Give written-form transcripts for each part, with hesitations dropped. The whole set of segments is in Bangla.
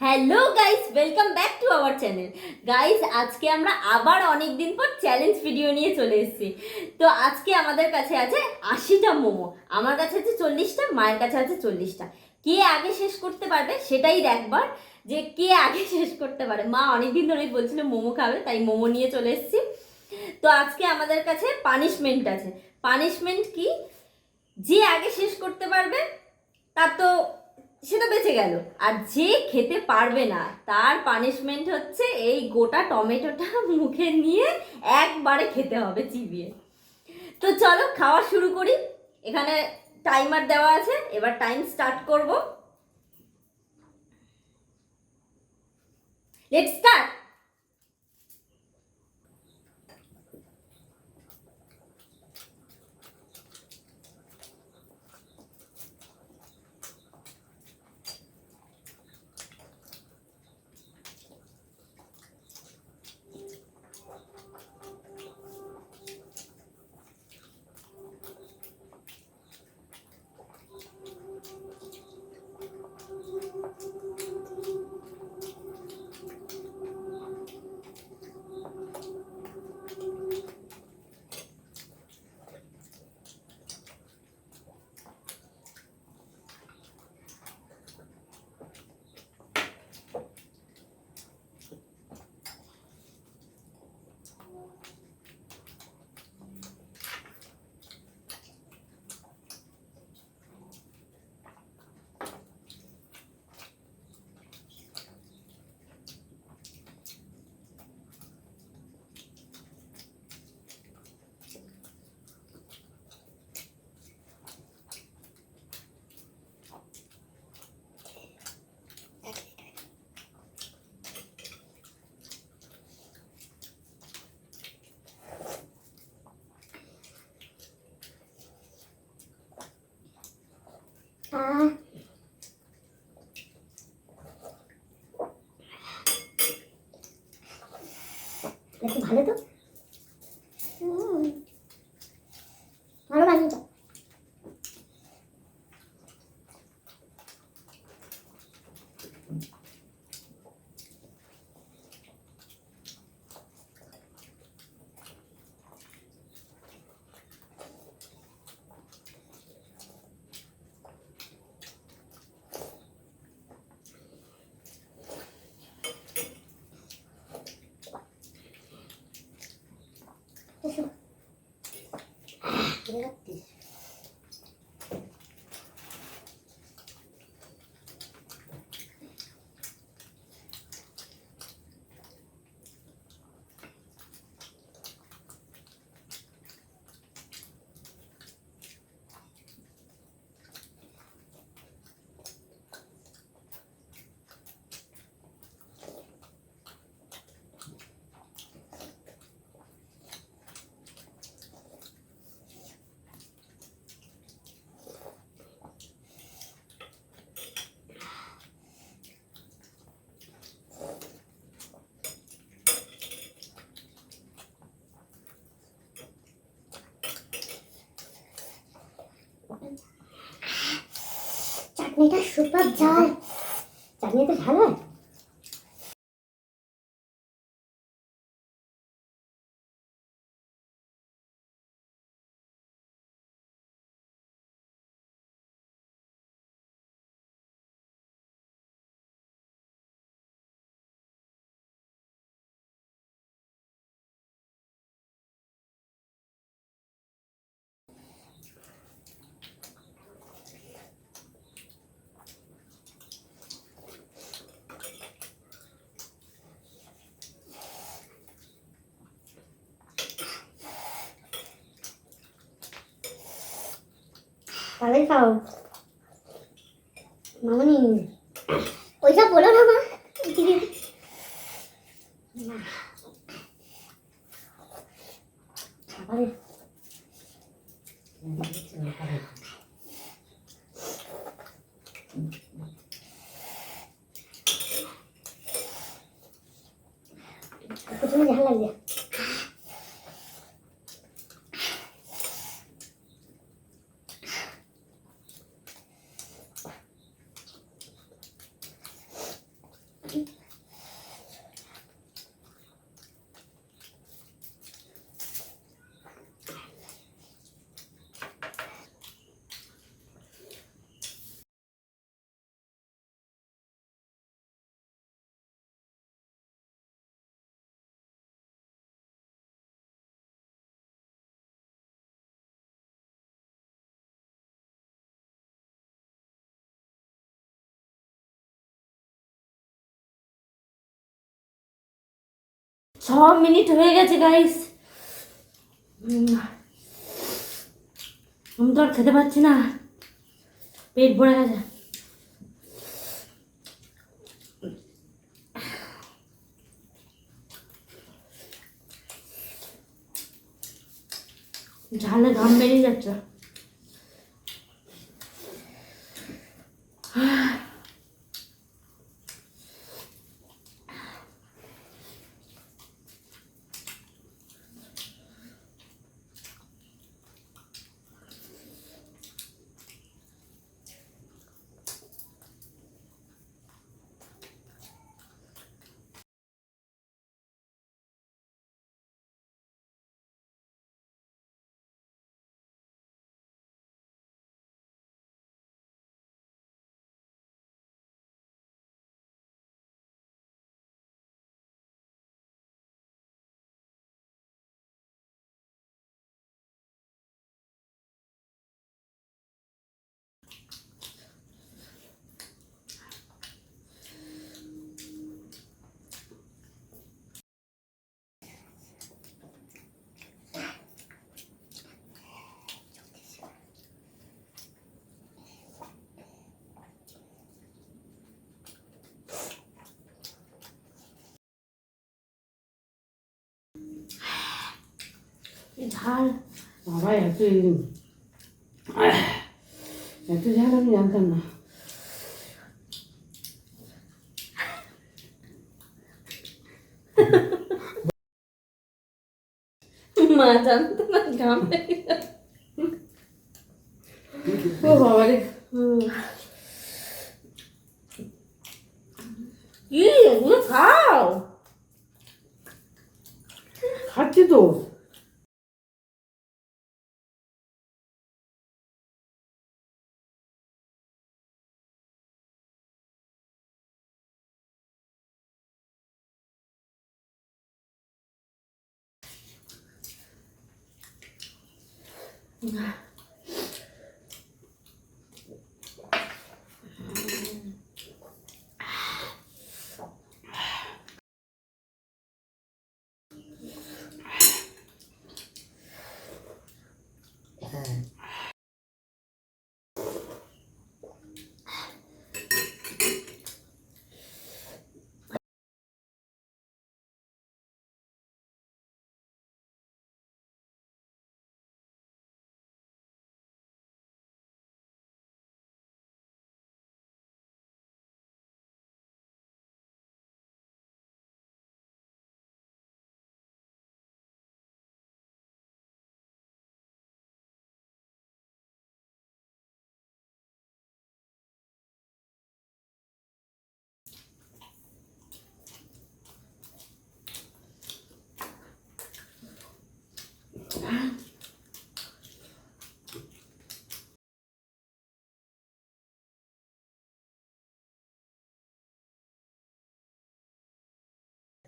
Hello guys, welcome back to our channel. Guys, আজকে আমরা আবার অনেক দিন পর চ্যালেঞ্জ ভিডিও নিয়ে চলে এসেছি। তো আজকে আমাদের কাছে আছে 80টা মোমো, আমার কাছে আছে 40টা, মায়ের কাছে আছে 40টা। কে আগে শেষ করতে পারবে সেটাই দেখবার, যে কে আগে শেষ করতে পারে। মা অনেকদিন ধরেই বলছিল মোমো খাবে, তাই মোমো নিয়ে চলে এসেছি। তো আজকে আমাদের কাছে পানিশমেন্ট আছে। পানিশমেন্ট কি? যে আগে শেষ করতে পারবে তার তো সেটা বেঁচে গেল, আর যে খেতে পারবে না তার পানিশমেন্ট হচ্ছে এই গোটা টমেটোটা মুখে নিয়ে একবারে খেতে হবে চিবিয়ে। তো চলো খাওয়া শুরু করি। এখানে টাইমার দেওয়া আছে, এবার টাইম স্টার্ট করব। Let's start. ভালো তো, ভালো বানিয়েছ। চাটনিটা সুপার ঝাল, চাটনিটা ঝাল হয়। তাহলে খাও মামনি, ওইসব বলো না মা। প্রথমে ঝাল লাগবে। 6 মিনিট হয়ে গেছে গাইস। আমি তো আর খেতে পারছি না, পেট ভরে গেছে। ঝালে ঘাম বেরিয়ে যাচ্ছে। ঝাল বাবা, এত ঝাল আমি জানতাম না। মা জানতো না ঘাম বেরিয়ে যাচ্ছে। ও বাবা রে, কি এগুলো খাও? খাচ্ছি তো।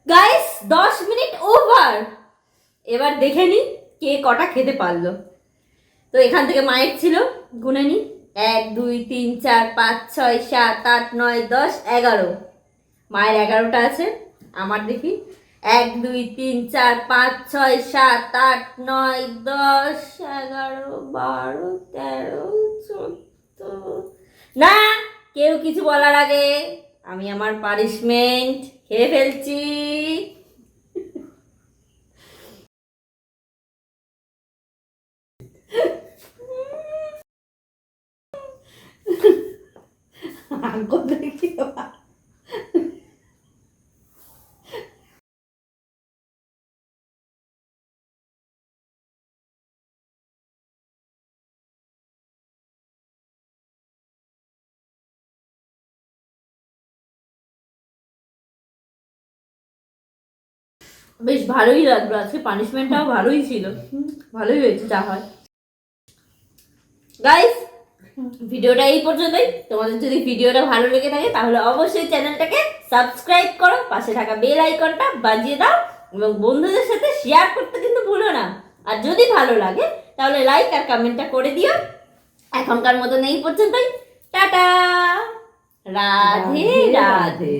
Guys 10 minute over. এবার দেখে নি কে কটা খেতে পারলো। তো এখান থেকে মায়ের ছিল, গুনে নি। 1 2 3 4 5 6 7 8 9 10 11। মায়ের 11টা আছে, আমার দেখি 1 2 3 4 5 6 7 8 9 10 11 12 13 14। না, কেউ কিছু বলার আগে আমি আমার পানিশমেন্ট খেয়ে ফেলছি। আঙ্গুল দেখি বাবা। বেশ ভালোই লাগলো, আজকে পানিশমেন্টটাও ভালোই ছিল। ভালোই হয়েছে যা হয়। গাইস, ভিডিওটা এই পর্যন্তই। তোমাদের যদি ভিডিওটা ভালো লেগে থাকে তাহলে অবশ্যই চ্যানেলটাকে সাবস্ক্রাইব করো, পাশে থাকা বেল আইকনটা বাজিয়ে দাও এবং বন্ধুদের সাথে শেয়ার করতে কিন্তু ভুলো না। আর যদি ভালো লাগে তাহলে লাইক আর কমেন্টটা করে দিও। এখনকার মতন এই পর্যন্তই। টাটা, রাধে রাধে।